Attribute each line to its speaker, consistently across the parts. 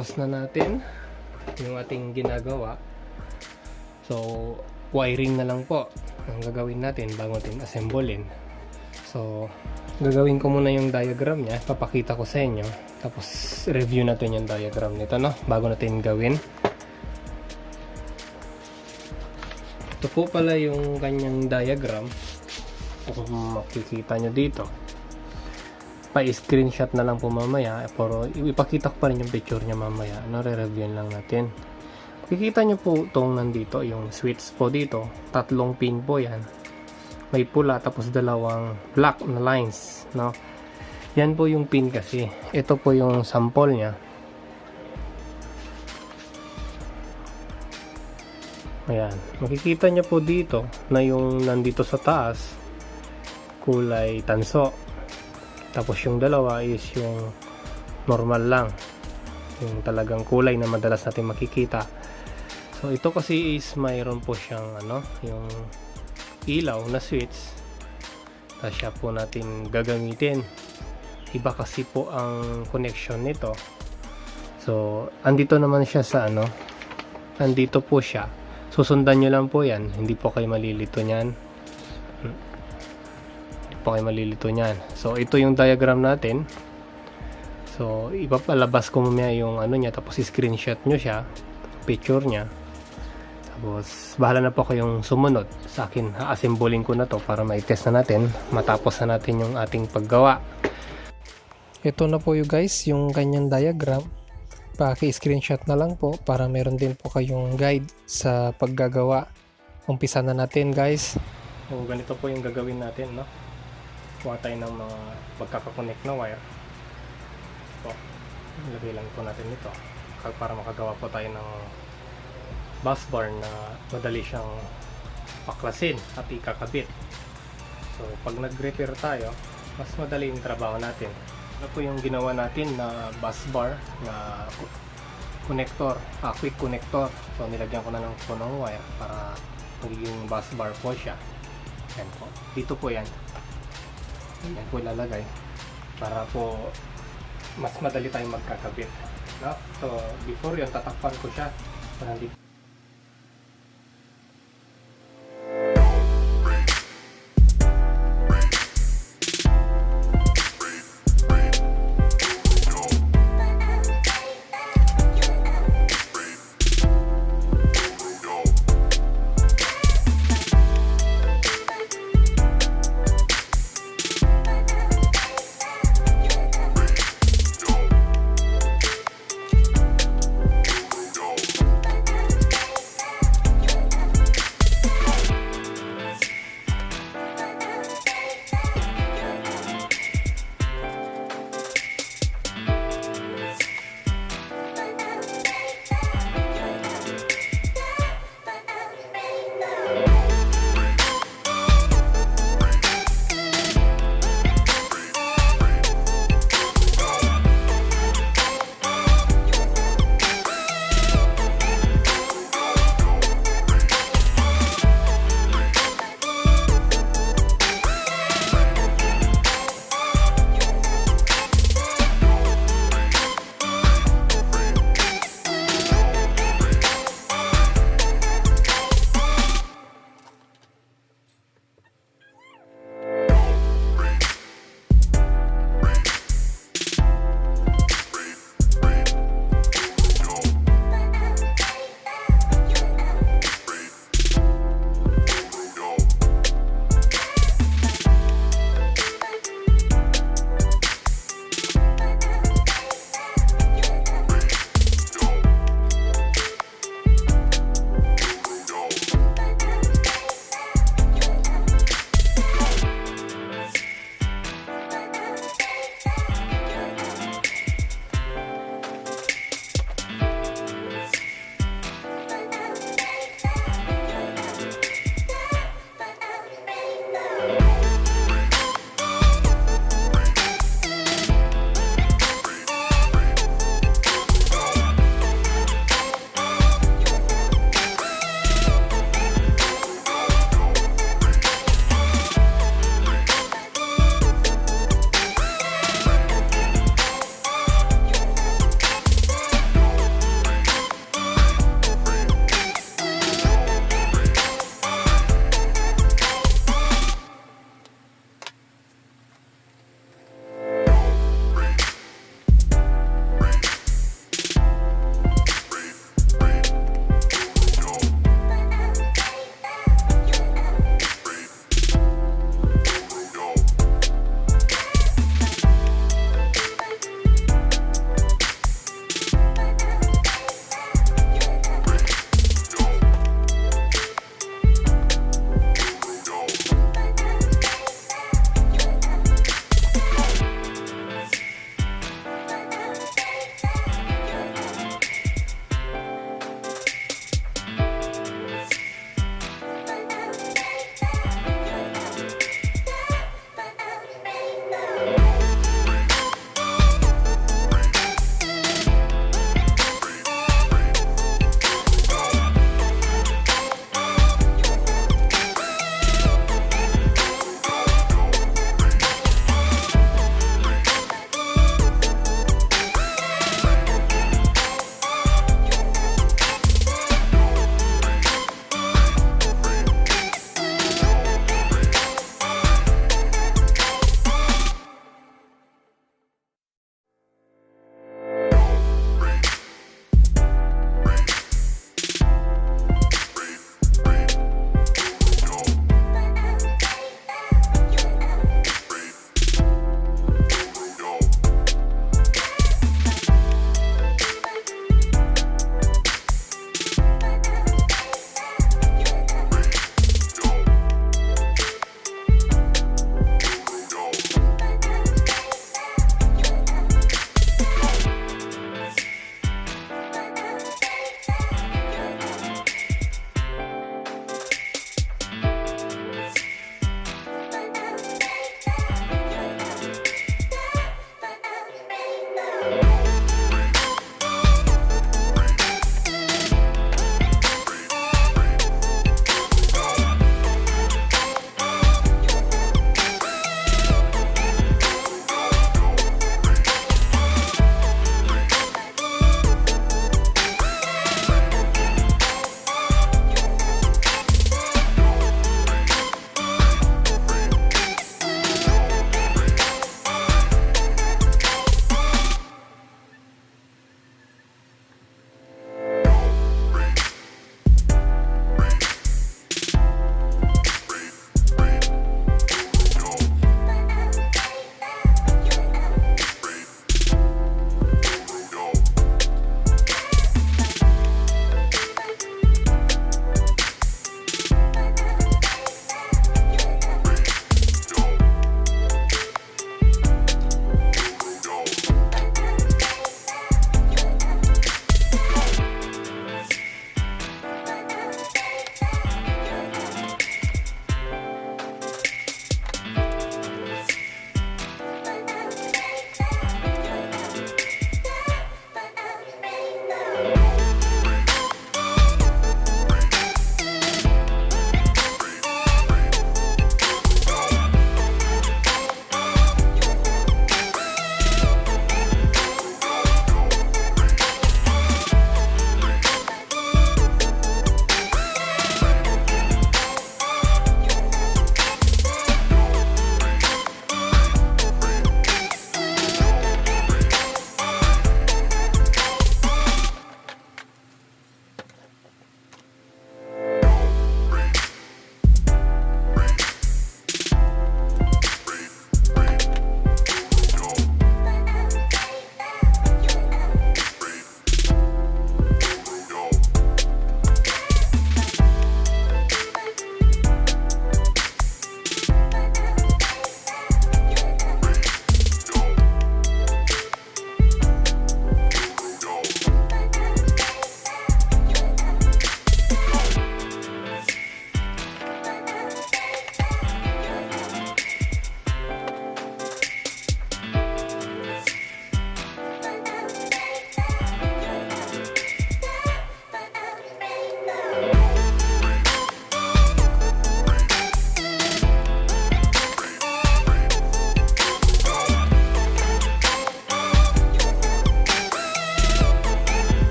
Speaker 1: natapos na natin yung ating ginagawa. So wiring na lang po ang gagawin natin bago natin assemblein. So gagawin ko muna yung diagram niya, papakita ko sa inyo, tapos review natin yung diagram nito, no, bago natin gawin. Ito po pala yung kanyang diagram. Kung makikita nyo dito, pa-screenshot na lang po mamaya, pero ipakita ko pa rin yung picture niya mamaya, no, re-review lang natin. Makikita nyo po itong nandito, yung switch po dito, 3 pin po yan, may pula tapos 2 black na lines, no. Yan po yung pin kasi. Ito po yung sample niya. Ayan, makikita nyo po dito na yung nandito sa taas kulay tanso, tapos yung dalawa is yung normal lang, yung talagang kulay na madalas natin makikita. So ito kasi is mayroon po siyang yung ilaw na switch, tapos siya po natin gagamitin. Iba kasi po ang connection nito. So andito naman siya sa andito po siya. Susundan nyo lang po yan, hindi po kayo malilito nyan. Hindi po kayo malilito nyan. So ito yung diagram natin. So ipapalabas ko mamaya yung niya, tapos screenshot nyo siya, picture nya. Tapos bahala na po kayong sumunod sa akin. Ha-assembling ko na to para ma-test na natin, matapos na natin yung ating paggawa. Ito na po yung guys, yung kanyang diagram. Paki-screenshot na lang po para meron din po kayong guide sa paggagawa. Umpisa na natin guys. So ganito po yung gagawin natin, no. Kuha tayo ng mga magkakakonect na wire. So ilagay lang po natin ito para makagawa po tayo ng bus bar na madali siyang paklasin at ikakabit. So pag nag-repair tayo, mas madali yung trabaho natin. Ito po yung ginawa natin na bus bar na connector, quick connector. So nilagyan ko na lang po ng wire para magiging bus bar po siya. Yan po. Dito po yan. Yan po ilalagay para po mas madali tayong magkakabit. No? So before yun, tatakpan ko siya para hindi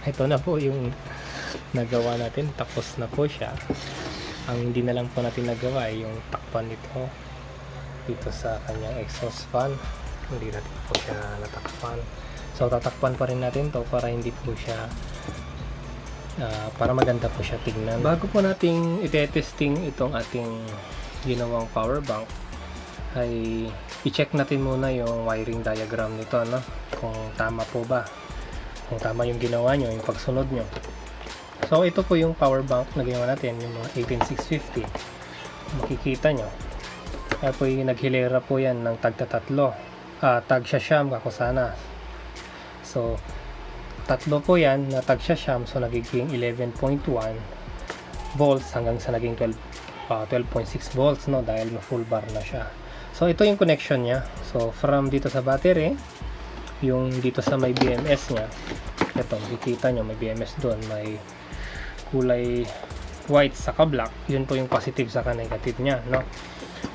Speaker 1: ito na po yung nagawa natin, tapos na po siya. Ang hindi na lang po natin nagawa ay yung takpan nito dito sa kanyang exhaust fan. Hindi natin po siya natakpan, so tatakpan pa rin natin to para hindi po siya para maganda po siya tingnan. Bago po nating i-testing itong ating ginawang power bank, ay i-check natin muna yung wiring diagram nito, no? Kung tama po ba, kung tama yung ginawa nyo, yung pagsunod nyo. So ito po yung power bank na ginawa natin, yung mga 18650. Makikita nyo, kaya po yung naghilera po yan ng tagtatatlo, tag-siyam kako sana. So tatlo po yan na tag-siyam, so nagiging 11.1 volts hanggang sa naging 12.6 volts, no, dahil na full bar na siya. So ito yung connection niya. So from dito sa battery, yung dito sa may BMS niya, ito makikita nyo may BMS doon, may kulay white saka black, yun po yung positive saka negative niya, no.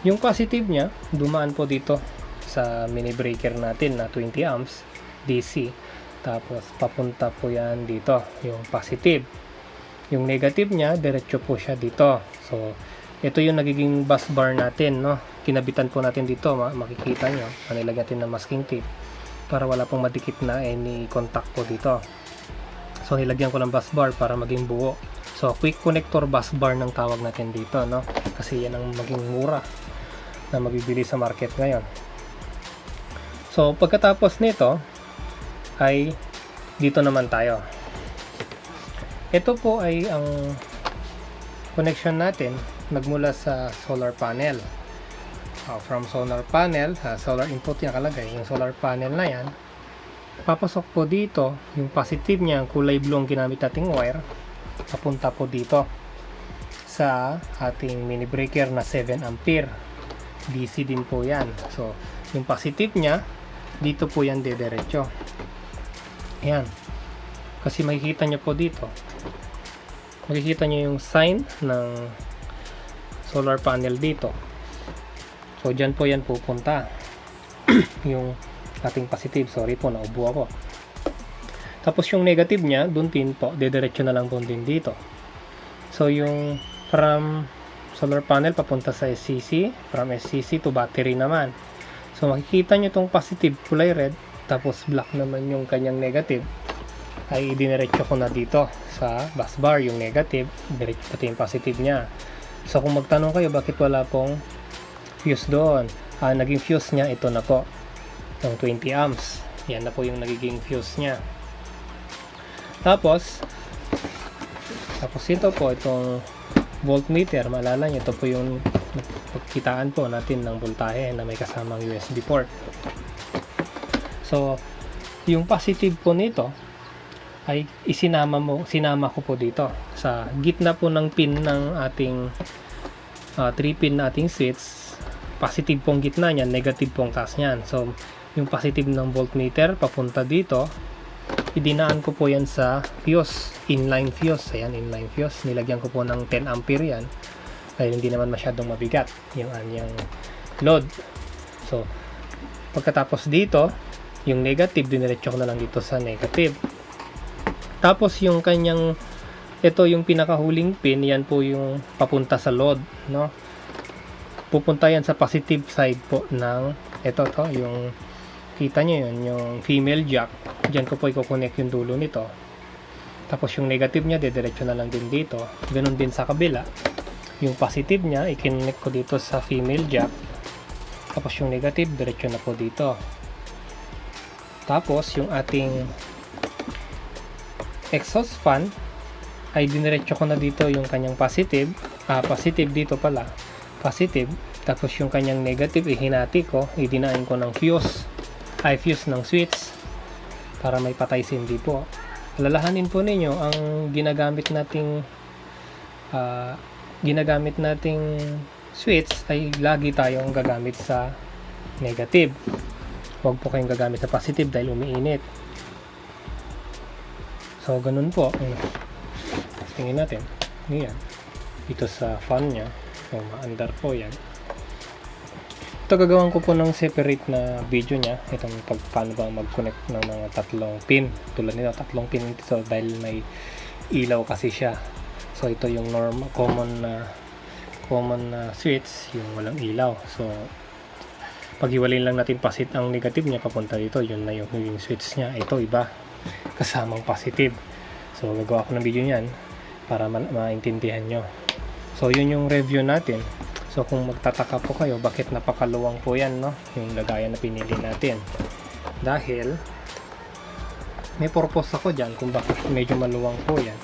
Speaker 1: Yung positive niya dumaan po dito sa mini breaker natin na 20 amps DC, tapos papunta po yan dito yung positive. Yung negative niya diretso po siya dito. So ito yung nagiging bus bar natin, no. Kinabitan po natin dito, makikita nyo, nilagyan natin ng masking tape para wala pong madikit na any contact po dito. So nilagyan ko ng bus bar para maging buo. So quick connector bus bar ng tawag natin dito, no, kasi yan ang maging mura na mabibili sa market ngayon. So pagkatapos nito ay dito naman tayo. Ito po ay ang connection natin nagmula sa solar panel. From solar panel, solar input yung nakalagay, yung solar panel na yan, papasok po dito yung positive niya, ang kulay blue ang ginamit nating wire, papunta po dito sa ating mini breaker na 7 ampere DC din po yan. So yung positive niya dito po yan dediretso, ayan, kasi makikita nyo po dito, makikita nyo yung sign ng solar panel dito. So dyan po yan pupunta yung ating positive. Sorry po, naubo ako. Tapos yung negative nya dun din po, dediretso na lang dun din dito. So yung from solar panel papunta sa SCC, from SCC to battery naman. So makikita nyo itong positive kulay red, tapos black naman yung kanyang negative, ay diniretso ko na dito sa bus bar yung negative, diretso pati yung positive nya. So kung magtanong kayo bakit wala pong fuse doon, naging fuse nya ito na po, ng 20 amps. Yan na po yung nagiging fuse nya. Tapos ito po, itong voltmeter, maalala nyo, ito po yung pagkitaan po natin ng voltahe na may kasamang USB port. So yung positive po nito ay sinama ko po dito sa gitna po ng pin ng ating 3 pin na ating switch. Positive pong gitna niyan, negative pong taas niyan. So yung positive ng voltmeter papunta dito, idinaan ko po yan sa fuse, inline fuse. Ayan, inline fuse, nilagyan ko po ng 10 ampere yan dahil hindi naman masyadong mabigat yung anyang load. So pagkatapos dito, yung negative diniretso ko na lang dito sa negative. Tapos yung kanyang, ito yung pinakahuling pin, yan po yung papunta sa load, no. Pupunta yan sa positive side po ng ito yung kita nyo yun, yung female jack. Diyan ko po i-connect yung dulo nito. Tapos yung negative nya diretso na lang din dito. Ganun din sa kabila, yung positive nya i-connect ko dito sa female jack, tapos yung negative diretso na po dito. Tapos yung ating exhaust fan ay diniretso ko na dito yung kanyang positive, positive dito pala, positive, tapos yung kanyang negative ihinati ko, idinain ko ng fuse ng switch para may patay sindi po. Alalahanin po ninyo, ang ginagamit nating switch ay lagi tayong gagamit sa negative. Huwag po kayong gagamit sa positive dahil umiinit. So ganun po. Tingin natin, yan dito sa fan nya, so maandar po yan. Ito gagawin ko po ng separate na video niya. Itong paano ba mag-connect ng mga tatlong pin. Tulad nito, tatlong pin ito dahil may ilaw kasi siya. So ito yung normal common na switch, yung walang ilaw. So paghiwalay lang natin pasit ang negative niya papunta dito, yun na yung switch niya. Ito iba, kasamang positive. So gagawa ko ng video niyan para maintindihan nyo. So yun yung review natin. So kung magtataka po kayo bakit napakaluwang po yan, no, yung lagayan na pinili natin, dahil may purpose ako dyan kung bakit medyo maluwang po yan.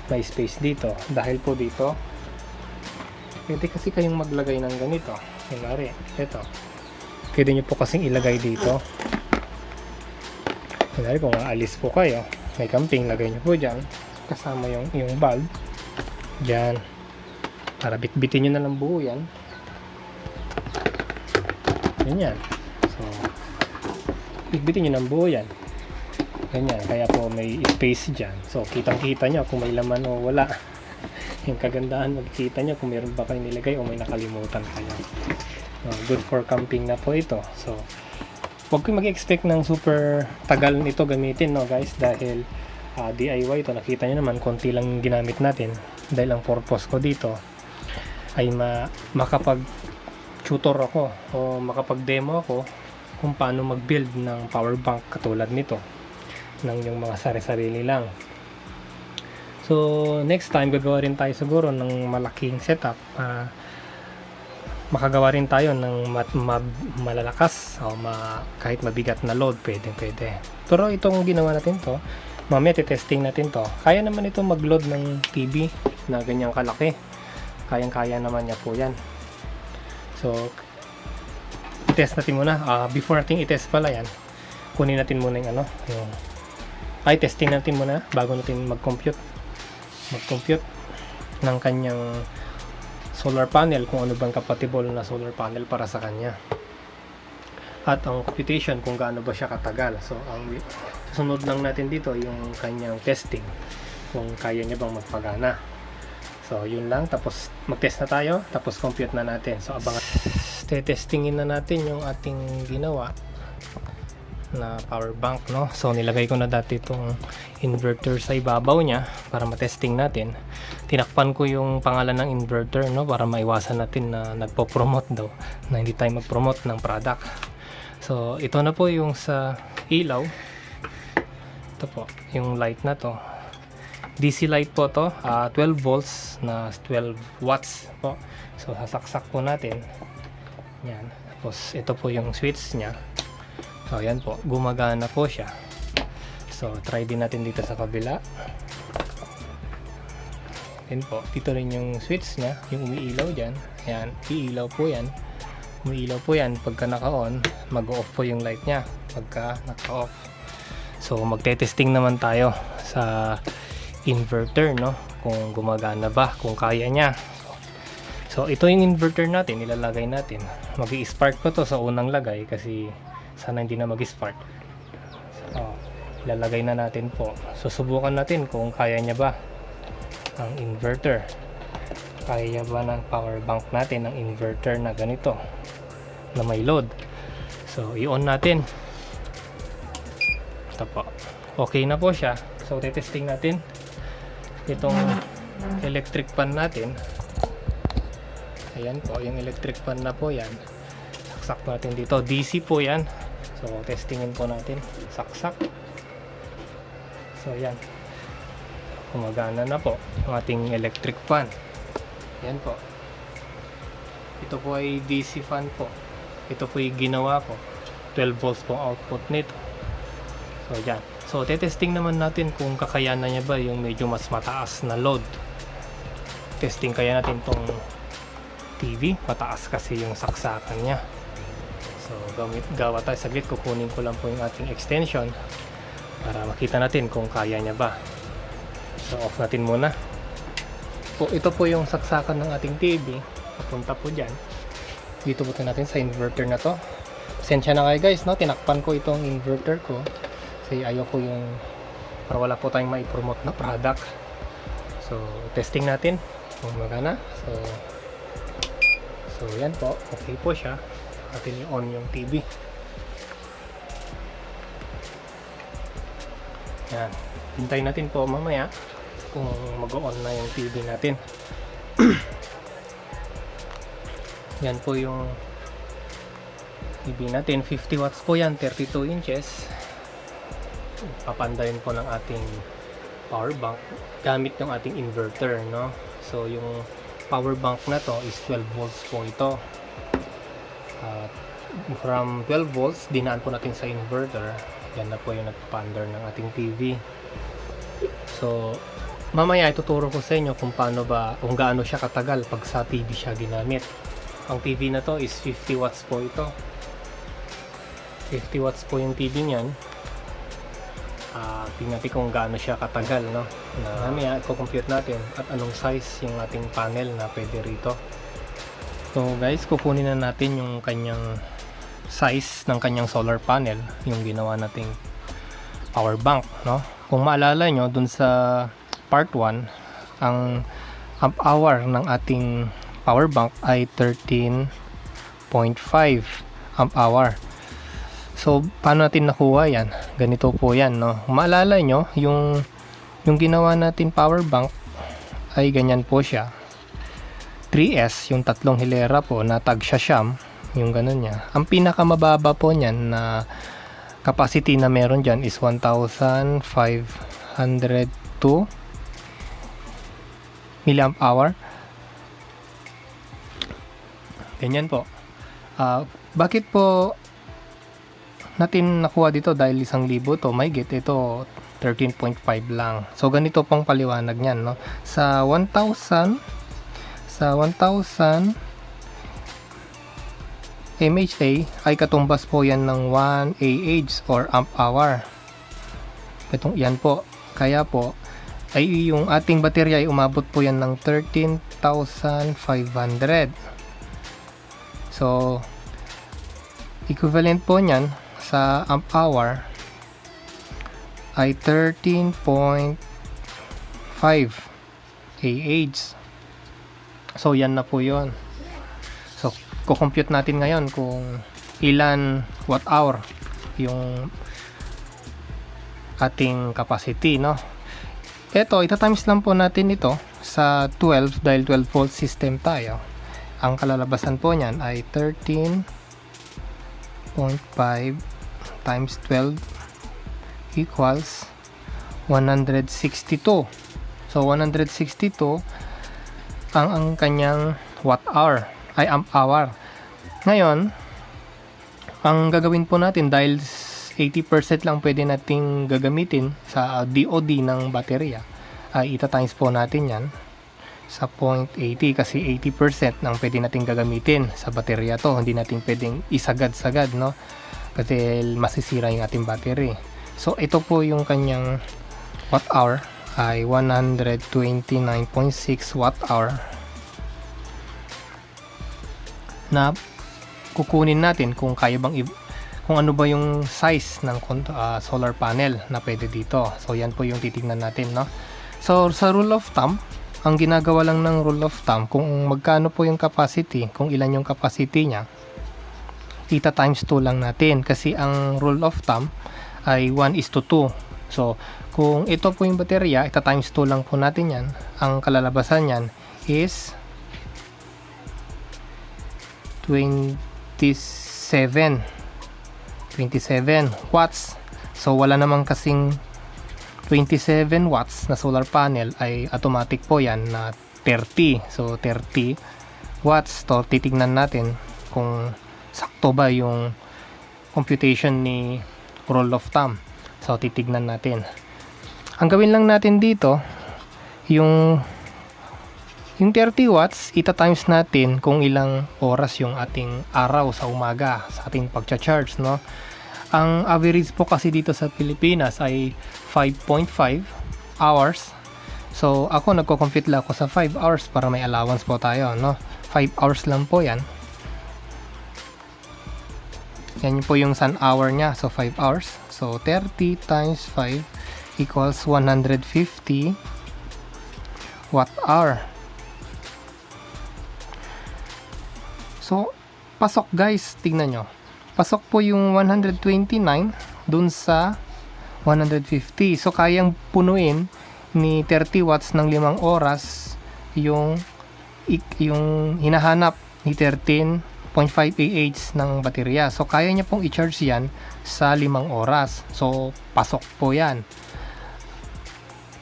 Speaker 1: May space dito dahil po dito pwede kasi kayong maglagay ng ganito. Kunwari ito, pwede nyo po kasing ilagay dito. Kunwari kung aalis po kayo, may camping, lagay nyo po dyan kasama yung bulb dyan, para bitbitin nyo na lang buo yan. Ganyan. So bitbitin nyo ng buo yan. Ganyan. Kaya po may space dyan. So kitang kita nyo kung may laman o wala. Yung kagandahan, magkita nyo kung meron ba kayong nilagay o may nakalimutan kayo. Good for camping na po ito. So huwag kayo mag-expect ng super tagal nito gamitin, no guys, dahil DIY ito. Nakita nyo naman konti lang ginamit natin, dahil ang purpose ko dito ay makapag tutor ako o makapag demo ako kung paano mag build ng power bank katulad nito ng yung mga sari-sarili lang. So next time gagawa rin tayo siguro ng malaking setup para makagawa rin tayo ng malalakas o kahit mabigat na load, pwede. Pero itong ginawa natin to, mamaya testing natin to, kaya naman ito mag-load ng TV na ganyang kalaki. Kayang-kaya naman niya po yan. So i-test natin muna. Before natin i-test pala yan, kunin natin muna yung testing natin muna bago natin mag-compute ng kanyang solar panel, kung ano bang compatible na solar panel para sa kanya, at ang computation kung gaano ba siya katagal. So ang susunod lang natin dito yung kanyang testing, kung kaya niya bang magpagana. So yun lang, tapos mag-test na tayo, tapos compute na natin. So abangan, testingin na natin yung ating ginawa na power bank, no. So nilagay ko na dati itong inverter sa ibabaw niya para matesting natin. Tinakpan ko yung pangalan ng inverter, no, para maiwasan natin na nagpo-promote daw, na hindi tayo mag-promote ng product. So ito na po yung sa ilaw. Ito po yung light na to, DC light po to, 12 volts na 12 watts po. So sasaksak po natin yan, tapos ito po yung switch nya. So yan po, gumagana po siya. So try din natin dito sa kabila. Yan po, dito rin yung switch nya, yung umiilaw dyan. Yan, iilaw po yan, umiilaw po yan. Pagka naka-on, mag-off po yung light nya pagka naka-off. So magte-testing naman tayo sa inverter, no, kung gumagana ba, kung kaya niya. So ito yung inverter natin, ilalagay natin. Mag-i-spark pa to sa unang lagay kasi sana hindi na mag-spark. So ilalagay na natin po. Susubukan natin kung kaya niya ba ang inverter. Kaya ba ng power bank natin ang inverter na ganito na may load. So i-on natin. Ito po, okay na po siya. So testing natin itong electric fan natin. Ayan po, yung electric fan na po yan. Saksak natin dito, DC po yan. So testingin po natin, saksak. So yan, gumagana na po ang ating electric fan. Yan po, ito po ay DC fan po. Ito po yung ginawa ko, 12 volts po output nito. So yan, so testing naman natin kung kakayanan niya ba yung medyo mas mataas na load. Testing kaya natin tong TV, mataas kasi yung saksakan niya. So gawa tayo saglit, kukunin ko lang po yung ating extension para makita natin kung kaya niya ba. So off natin muna po. Ito po yung saksakan ng ating TV, papunta po dyan. Dito po natin sa inverter na to. Pasensya na kayo guys, no? Tinakpan ko itong inverter ko kasi ayoko yung para wala po tayong mai-promote na product. So testing natin kung magana. So yan po, okay po siya. natin i-on yung TV. Yan, hintayin natin po mamaya kung mag-on na yung TV natin. Yan po yung TV natin, 50 watts po yan, 32 inches. Papandayin po ng ating power bank gamit ng ating inverter, no? So yung power bank na to is 12 volts po ito. From 12 volts dinaan po natin sa inverter. Yan na po yung nagpa-under ng ating TV. So mamaya ituturo ko sa inyo kung gaano siya katagal pag sa TV siya ginamit. Ang TV na to is 50 watts po ito. 50 watts po yung TV niyan. Tingnan natin kung gaano siya katagal, no? Mamaya i-compute natin at anong size yung ating panel na pwede rito. So guys, kukunin na natin yung kanyang size ng kanyang solar panel, yung ginawa nating power bank, no? Kung maalala nyo dun sa part 1, ang amp hour ng ating power bank ay 13.5 amp hour. So paano natin nakuha yan? Ganito po yan, no? Maalala nyo yung ginawa natin power bank ay ganyan po siya, 3S, yung tatlong hilera po na tag siyam, yung ganun niya. Ang pinakamababa po niyan na capacity na meron dyan is 1,502 milliamp hour. Ganyan po. Bakit po natin nakuha dito? Dahil 1,000 to, may get ito 13.5 lang. So ganito pong paliwanag niyan, no? Sa 1,000 mHa ay katumbas po yan ng 1 Ah or amp hour. Yan po. Kaya po ay yung ating baterya ay umabot po yan ng 13,500. So equivalent po niyan sa amp hour ay 13.5 Ah. So yan na po yon. So kukompute natin ngayon kung ilan watt hour yung ating capacity, no? Ito, ita-times lang po natin ito sa 12 dahil 12 volt system tayo. Ang kalalabasan po niyan ay 13.5 times 12 equals 162. So 162 ang kanyang watt hour ay amp hour. Ngayon, ang gagawin po natin dahil 80% lang pwede nating gagamitin sa DOD ng baterya, ay ita-times po natin yan sa 0.80 kasi 80% ng pwede nating gagamitin sa baterya to. Hindi natin pwedeng isagad-sagad, no? Kasi masisira yung ating battery. So ito po yung kanyang watt hour ay 129.6 watt hour na kukunin natin kung kaya bang kung ano ba yung size ng solar panel na pwede dito. So yan po yung titignan natin, no? So sa rule of thumb, ang ginagawa lang ng rule of thumb kung magkano po yung capacity, kung ilan yung capacity niya, ita times 2 lang natin kasi ang rule of thumb ay 1:2. So kung ito po yung baterya, ita times 2 lang po natin yan. Ang kalalabasan yan is 27 watts. So wala namang kasing 27 watts na solar panel, ay automatic po yan na 30. So 30 watts. So titignan natin kung sakto ba yung computation ni rule of thumb. So titignan natin. Ang gawin lang natin dito, yung 30 watts, ita-times natin kung ilang oras yung ating araw sa umaga sa ating pagcha-charge, no? Ang average po kasi dito sa Pilipinas ay 5.5 hours. So ako nagko-compute lang ako sa 5 hours para may allowance po tayo, no? 5 hours lang po yan. Yan po yung sun hour niya. So 5 hours. So 30 times 5 equals 150 watt hour. So pasok guys, tingnan nyo. Pasok po yung 129 dun sa 150. So kayang punuin ni 30 watts ng 5 oras yung hinahanap ni 13.5 Ah ng baterya. So kaya niya pong i-charge yan sa 5 oras. So pasok po yan.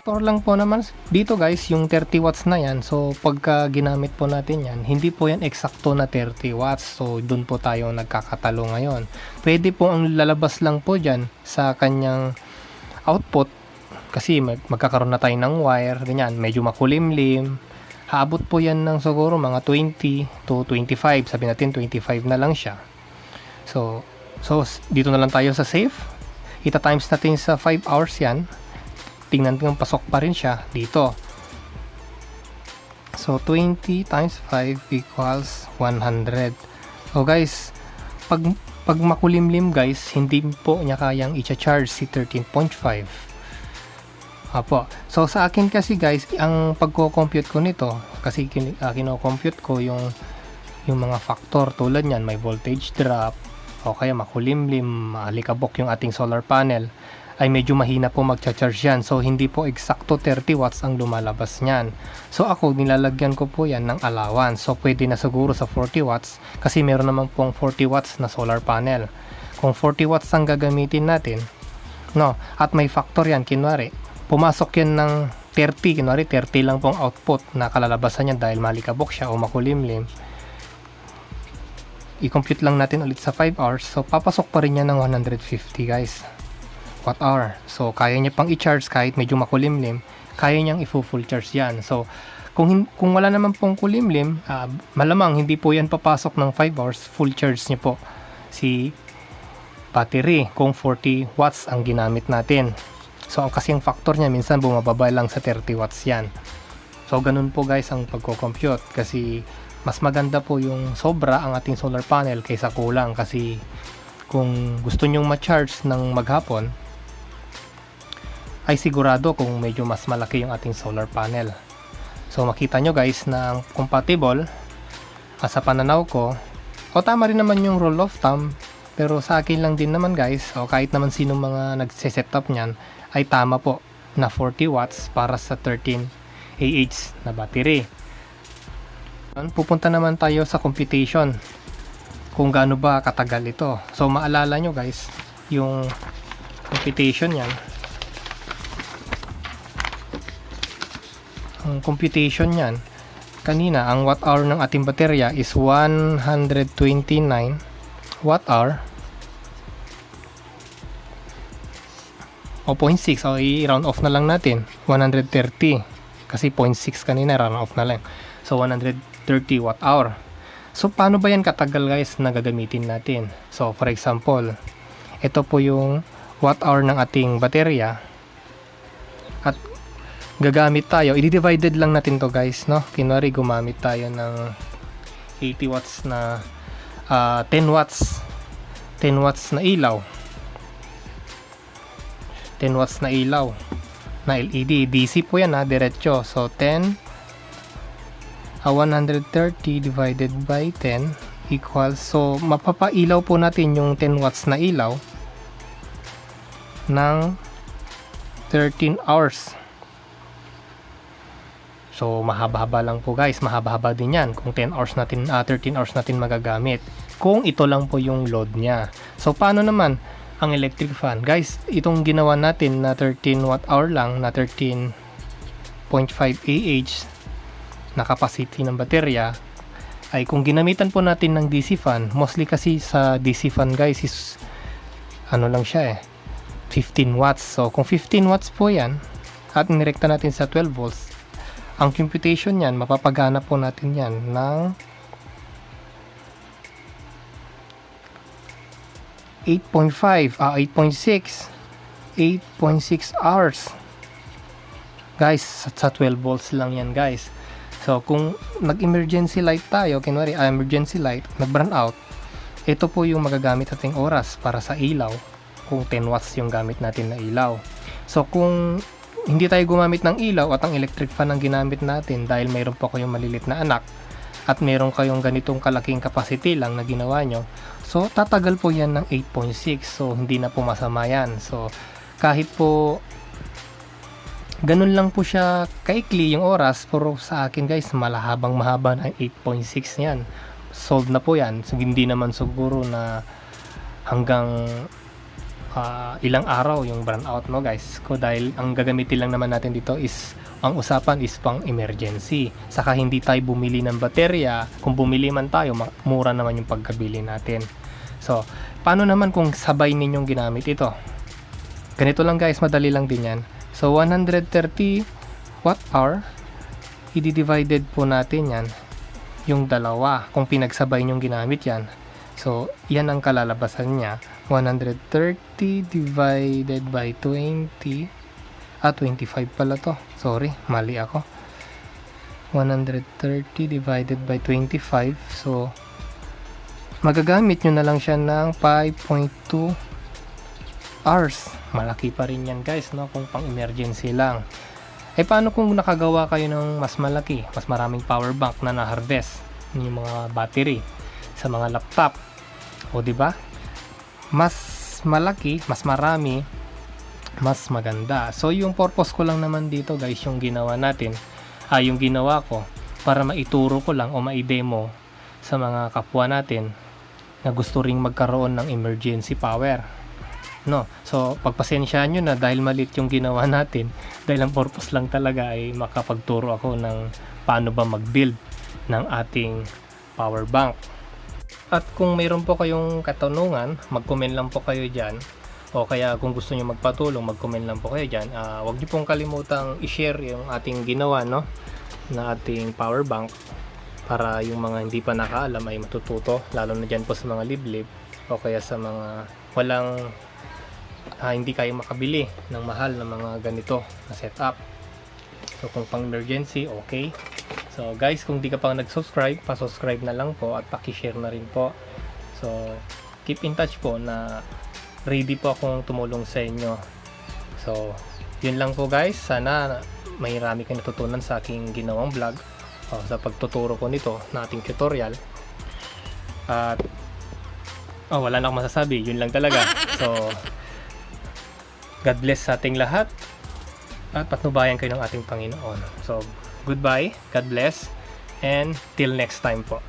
Speaker 1: Or lang po naman dito guys yung 30 watts na yan. So pagka ginamit po natin yan, hindi po yan eksakto na 30 watts. So dun po tayo nagkakatalo ngayon. Pwede po ang lalabas lang po dyan sa kanyang output kasi magkakaroon na tayo ng wire, ganyan, medyo makulimlim. Haabot po yan ng siguro mga 20 to 25. Sabi natin 25 na lang siya. So dito na lang tayo sa safe. Ita times natin sa 5 hours yan. Tingnan kung pasok pa rin siya dito. So 20 times 5 equals 100. So guys, pag makulimlim guys, hindi po niya kayang i-charge si 13.5. Apo. So sa akin kasi guys, ang pagko-compute ko nito, kasi kino-compute ko yung mga factor tulad niyan, may voltage drop o kaya makulimlim, alikabok yung ating solar panel, ay medyo mahina po magcha-charge yan. So hindi po eksakto 30 watts ang lumalabas niyan. So ako nilalagyan ko po yan ng allowance. So pwede na siguro sa 40 watts kasi meron naman pong 40 watts na solar panel. Kung 40 watts ang gagamitin natin, no, at may factor yan, kinwari pumasok yan ng 30, kinwari 30 lang pong output na kalalabasan niya dahil malikabok siya o makulimlim, i-compute lang natin ulit sa 5 hours. So papasok pa rin yan ng 150 guys, watt hour. So kaya niya pang i-charge kahit medyo makulimlim, kaya niyang i-full charge yan. So kung wala naman pong kulimlim, malamang hindi po yan papasok ng 5 hours, full charge niya po si battery kung 40 watts ang ginamit natin. So kasi ang factor niya minsan bumababa lang sa 30 watts yan. So ganun po guys ang pagko-compute, kasi mas maganda po yung sobra ang ating solar panel kaysa kulang. Kasi kung gusto nyong ma-charge ng maghapon, ay sigurado kung medyo mas malaki yung ating solar panel. So makita nyo guys na compatible sa pananaw ko, o tama rin naman yung rule of thumb, pero sa akin lang din naman guys, o kahit naman sino mga nagse-setup nyan, ay tama po na 40 watts para sa 13 Ah na battery. Pupunta naman tayo sa computation kung gaano ba katagal ito. So maalala nyo guys, yung computation yan, ang computation yan kanina, ang watt hour ng ating baterya is 129 watt hour o 0.6, o i-round off na lang natin 130 kasi 0.6 kanina, round off na lang. So 130 watt hour. So paano ba yan katagal guys na gagamitin natin? So for example, ito po yung watt hour ng ating baterya at gagamit tayo, i-divided lang natin to guys, no? Kinwari gumamit tayo ng 80 watts na 10 watts na ilaw, 10 watts na ilaw na LED, DC po yan ha, diretso. So 130 divided by 10 equals, so mapapailaw po natin yung 10 watts na ilaw ng 13 hours. So mahaba-haba lang po guys, mahaba-haba din yan kung 10 hours natin, 13 hours natin magagamit kung ito lang po yung load niya. So paano naman ang electric fan guys? Itong ginawa natin na 13 watt hour lang, na 13.5 Ah na capacity ng baterya, ay kung ginamitan po natin ng DC fan, mostly kasi sa DC fan guys is ano lang siya 15 watts. So kung 15 watts po yan at nirekta natin sa 12 volts, ang computation yan, mapapagana po natin yan ng 8.6 hours guys, sa 12 volts lang yan guys. So kung nag-emergency light tayo, kinwari emergency light, nag-burn out, ito po yung magagamit nating oras para sa ilaw kung 10 watts yung gamit natin na ilaw. So kung hindi tayo gumamit ng ilaw at ang electric fan ang ginamit natin dahil mayroon po kayong malilit na anak, at meron kayong ganitong kalaking capacity lang na ginawa nyo, so tatagal po yan ng 8.6. So hindi na po masama yan. So kahit po ganun lang po siya kaikli yung oras, pero sa akin guys malahabang mahaba ng 8.6 yan. Solved na po yan. So hindi naman siguro na hanggang ilang araw yung brownout, no guys, ko dahil ang gagamitin lang naman natin dito is, ang usapan is pang emergency, saka hindi tayo bumili ng baterya. Kung bumili man tayo, mura naman yung pagkabili natin. So paano naman kung sabay ninyong ginamit ito? Ganito lang guys, madali lang din yan. So 130 watt hour, i-divided po natin yan yung dalawa kung pinagsabay nyong ginamit yan. So yan ang kalalabasan niya, 130 divided by 20, 25 pala to, sorry, mali ako. 130 divided by 25, so magagamit nyo na lang siya ng 5.2 hours. Malaki pa rin yan guys, no, kung pang emergency lang. Paano kung nakagawa kayo ng mas malaki, mas maraming power bank na na-harvest yung mga battery sa mga laptop, o di ba? Mas malaki, mas marami, mas maganda. So yung purpose ko lang naman dito guys, yung ginawa natin, yung ginawa ko para maituro ko lang o maidemo sa mga kapwa natin na gusto ring magkaroon ng emergency power, no? So pagpasensyaan nyo na dahil malit yung ginawa natin, dahil ang purpose lang talaga ay makapagturo ako ng paano ba mag-build ng ating power bank. At kung mayroon po kayong katanungan, mag-comment lang po kayo dyan, o kaya kung gusto nyo magpatulong, mag-comment lang po kayo dyan. Huwag nyo pong kalimutang i-share yung ating ginawa, no, na ating power bank, para yung mga hindi pa nakaalam ay matututo, lalo na dyan po sa mga liblib o kaya sa mga walang hindi kayo makabili ng mahal na mga ganito na setup. So kung pang emergency, okay. So guys, kung di ka pa nag-subscribe, pa-subscribe na lang po at paki-share na rin po. So keep in touch po, na ready po akong tumulong sa inyo. So yun lang po guys, sana may marami kayong natutunan sa aking ginawang vlog, sa pagtuturo ko nito na ating tutorial. At wala na akong masasabi, yun lang talaga. So God bless sa ating lahat at patnubayan kayo ng ating Panginoon. So goodbye, God bless, and till next time po.